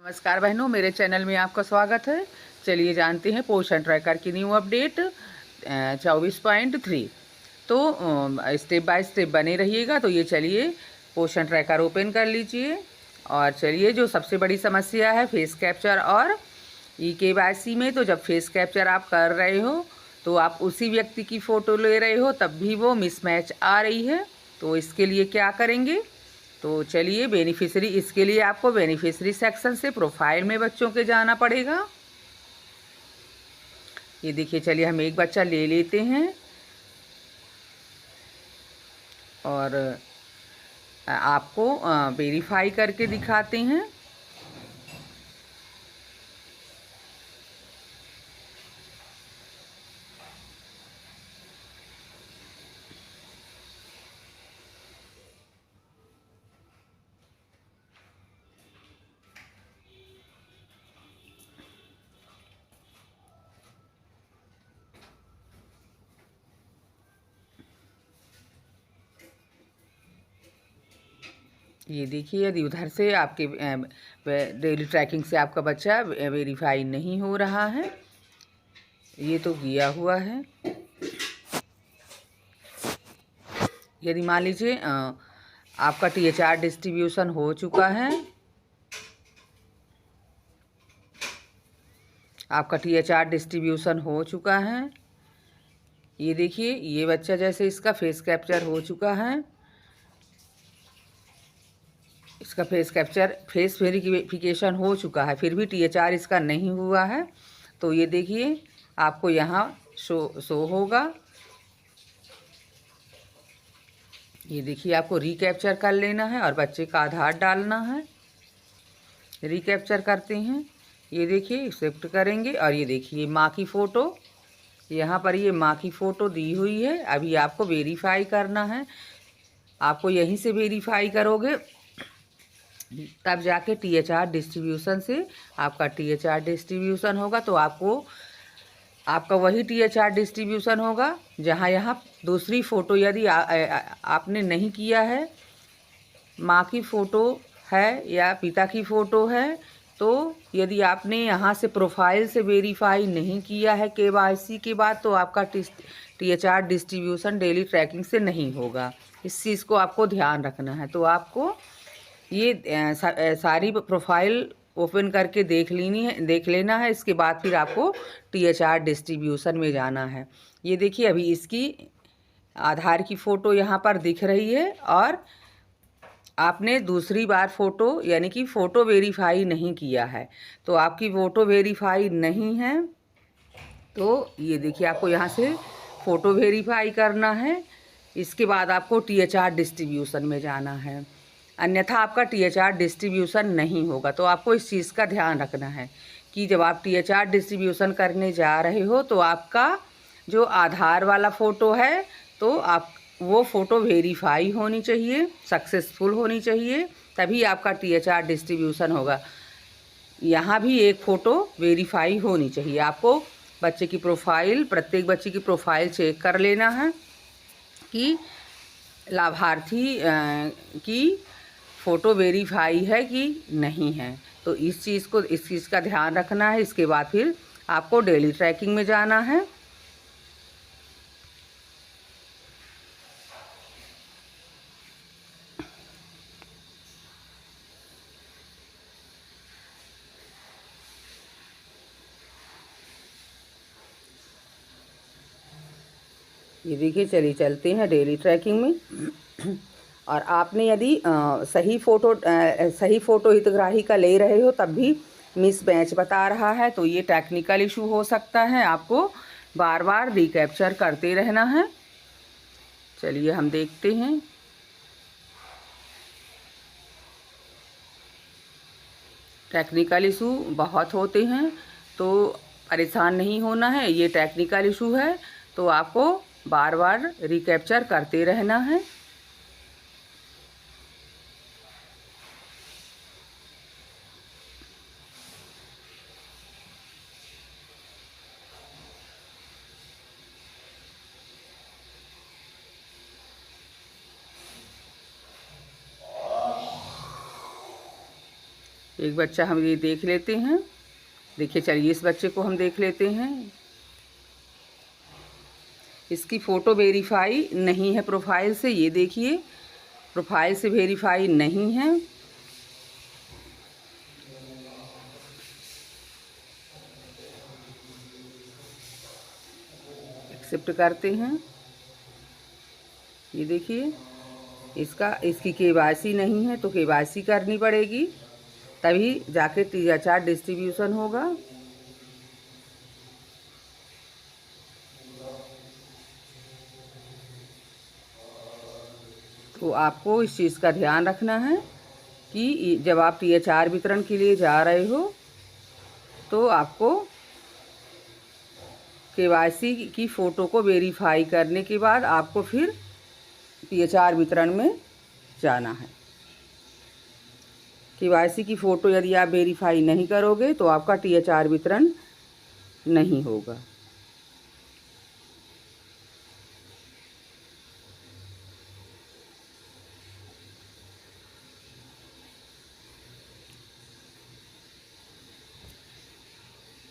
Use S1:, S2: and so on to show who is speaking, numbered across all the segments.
S1: नमस्कार बहनों, मेरे चैनल में आपका स्वागत है। चलिए जानते हैं पोषण ट्रैकर की न्यू अपडेट 24.3। तो स्टेप बाय स्टेप बने रहिएगा। तो ये चलिए पोषण ट्रैकर ओपन कर लीजिए और चलिए जो सबसे बड़ी समस्या है फेस कैप्चर और KYC में, तो जब फेस कैप्चर आप कर रहे हो तो आप उसी व्यक्ति की फ़ोटो ले रहे हो तब भी वो मिसमैच आ रही है। तो इसके लिए क्या करेंगे? तो चलिए बेनिफिशरी, इसके लिए आपको बेनिफिशरी सेक्शन से प्रोफाइल में बच्चों के जाना पड़ेगा। ये देखिए, चलिए हम एक बच्चा ले लेते हैं और आपको वेरीफाई करके दिखाते हैं। ये देखिए, यदि उधर से आपके डेली ट्रैकिंग से आपका बच्चा वेरीफाई नहीं हो रहा है, ये तो किया हुआ है। यदि मान लीजिए आपका THR डिस्ट्रीब्यूशन हो चुका है, आपका THR डिस्ट्रीब्यूशन हो चुका है। ये देखिए, ये बच्चा जैसे इसका फेस कैप्चर हो चुका है, इसका फेस वेरिफिकेशन हो चुका है, फिर भी THR इसका नहीं हुआ है। तो ये देखिए आपको यहाँ शो होगा। ये देखिए, आपको रिकैप्चर कर लेना है और बच्चे का आधार डालना है। रिकैप्चर करते हैं, ये देखिए एक्सेप्ट करेंगे और ये देखिए माँ की फ़ोटो, यहाँ पर ये माँ की फ़ोटो दी हुई है। अभी आपको वेरीफाई करना है, आपको यहीं से वेरीफाई करोगे तब जाके THR डिस्ट्रीब्यूशन से आपका THR डिस्ट्रीब्यूशन होगा। तो आपका वही THR डिस्ट्रीब्यूशन होगा जहाँ यहाँ दूसरी फ़ोटो यदि आपने नहीं किया है, माँ की फ़ोटो है या पिता की फ़ोटो है, तो यदि आपने यहाँ से प्रोफाइल से वेरीफाई नहीं किया है KYC के बाद, तो आपका THR डिस्ट्रीब्यूशन डेली ट्रैकिंग से नहीं होगा। इस चीज़ को आपको ध्यान रखना है। तो आपको ये सारी प्रोफाइल ओपन करके देख लेना है। इसके बाद फिर आपको THR डिस्ट्रीब्यूशन में जाना है। ये देखिए, अभी इसकी आधार की फ़ोटो यहाँ पर दिख रही है और आपने दूसरी बार फ़ोटो यानी कि फ़ोटो वेरीफाई नहीं किया है, तो आपकी फ़ोटो वेरीफाई नहीं है। तो ये देखिए, आपको यहाँ से फ़ोटो वेरीफाई करना है। इसके बाद आपको THR डिस्ट्रीब्यूशन में जाना है, अन्यथा आपका THR डिस्ट्रीब्यूशन नहीं होगा। तो आपको इस चीज़ का ध्यान रखना है कि जब आप THR डिस्ट्रीब्यूशन करने जा रहे हो तो आपका जो आधार वाला फ़ोटो है, तो आप वो फ़ोटो वेरीफाई होनी चाहिए, सक्सेसफुल होनी चाहिए, तभी आपका THR डिस्ट्रीब्यूशन होगा। यहाँ भी एक फ़ोटो वेरीफाई होनी चाहिए। आपको बच्चे की प्रोफाइल, प्रत्येक बच्चे की प्रोफाइल चेक कर लेना है कि लाभार्थी की फ़ोटो वेरीफाई है कि नहीं है। तो इस चीज़ का ध्यान रखना है। इसके बाद फिर आपको डेली ट्रैकिंग में जाना है। ये देखिए, चलिए चलते हैं डेली ट्रैकिंग में। और आपने यदि सही फ़ोटो हितग्राही का ले रहे हो तब भी मिस मैच बता रहा है, तो ये टेक्निकल इशू हो सकता है। आपको बार बार रिकैप्चर करते रहना है। चलिए हम देखते हैं। टेक्निकल इशू बहुत होते हैं, तो परेशान नहीं होना है। ये टेक्निकल इशू है, तो आपको बार बार रिकैप्चर करते रहना है। एक बच्चा हम ये देख लेते हैं। देखिए चलिए इस बच्चे को हम देख लेते हैं। इसकी फ़ोटो वेरीफाई नहीं है प्रोफाइल से, ये देखिए प्रोफाइल से वेरीफाई नहीं है। एक्सेप्ट करते हैं। ये देखिए इसकी केवाईसी नहीं है तो केवाईसी करनी पड़ेगी, तभी जाके THR डिस्ट्रीब्यूशन होगा। तो आपको इस चीज़ का ध्यान रखना है कि जब आप THR वितरण के लिए जा रहे हो तो आपको KYC की फ़ोटो को वेरीफाई करने के बाद आपको फिर THR वितरण में जाना है। KYC की फ़ोटो यदि आप वेरीफाई नहीं करोगे तो आपका THR वितरण नहीं होगा।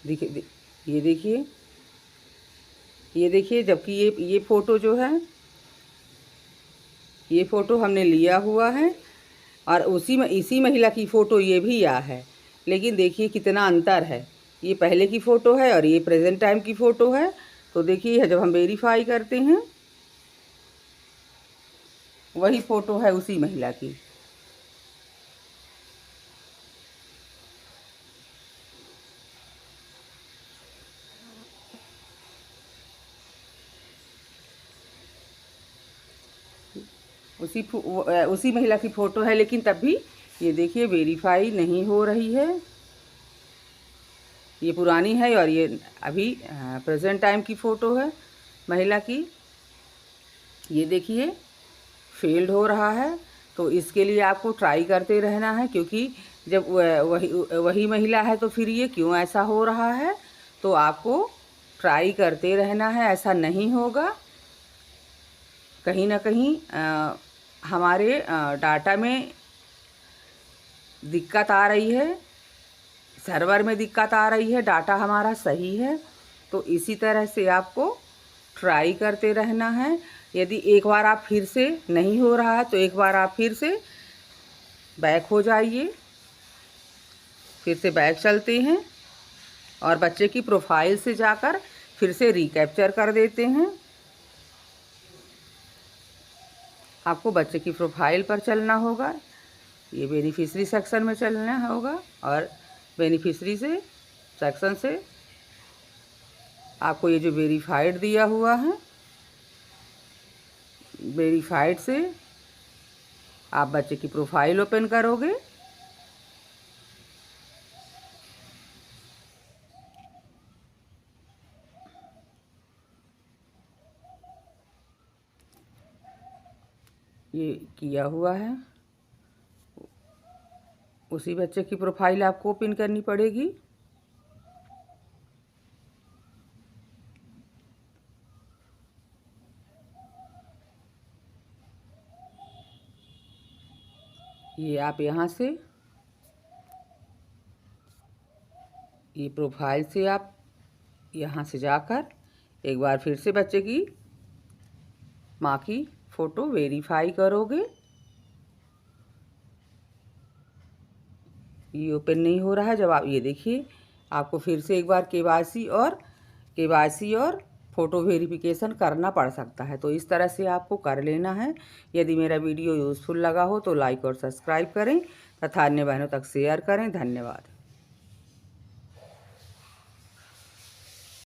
S1: देखिए ये देखिए जबकि ये फ़ोटो जो है, ये फ़ोटो हमने लिया हुआ है और इसी महिला की फ़ोटो ये भी आ है, लेकिन देखिए कितना अंतर है। ये पहले की फ़ोटो है और ये प्रेजेंट टाइम की फ़ोटो है। तो देखिए जब हम वेरीफाई करते हैं वही फ़ोटो है उसी महिला की। उसी महिला की फ़ोटो है, लेकिन तब भी ये देखिए वेरीफाई नहीं हो रही है। ये पुरानी है और ये अभी प्रेजेंट टाइम की फ़ोटो है महिला की। ये देखिए फेल्ड हो रहा है। तो इसके लिए आपको ट्राई करते रहना है, क्योंकि जब वही महिला है तो फिर ये क्यों ऐसा हो रहा है। तो आपको ट्राई करते रहना है, ऐसा नहीं होगा। कहीं ना कहीं हमारे डाटा में दिक्कत आ रही है, सर्वर में दिक्कत आ रही है। डाटा हमारा सही है, तो इसी तरह से आपको ट्राई करते रहना है। यदि एक बार आप फिर से नहीं हो रहा है तो एक बार आप फिर से बैक हो जाइए। फिर से बैक चलते हैं और बच्चे की प्रोफाइल से जाकर फिर से रिकैप्चर कर देते हैं। आपको बच्चे की प्रोफाइल पर चलना होगा, ये बेनिफिशरी सेक्शन में चलना होगा और बेनिफिशरी से सेक्शन से आपको ये जो वेरीफाइड दिया हुआ है, वेरीफाइड से आप बच्चे की प्रोफाइल ओपन करोगे। ये किया हुआ है, उसी बच्चे की प्रोफाइल आपको ओपन करनी पड़ेगी। ये आप यहाँ से ये प्रोफाइल से आप यहाँ से जाकर एक बार फिर से बच्चे की माँ की फ़ोटो वेरीफाई करोगे। ये ओपन नहीं हो रहा है। जब आप ये देखिए आपको फिर से एक बार केवाईसी और फ़ोटो वेरिफिकेशन करना पड़ सकता है। तो इस तरह से आपको कर लेना है। यदि मेरा वीडियो यूज़फुल लगा हो तो लाइक और सब्सक्राइब करें तथा अन्य बहनों तक शेयर करें। धन्यवाद।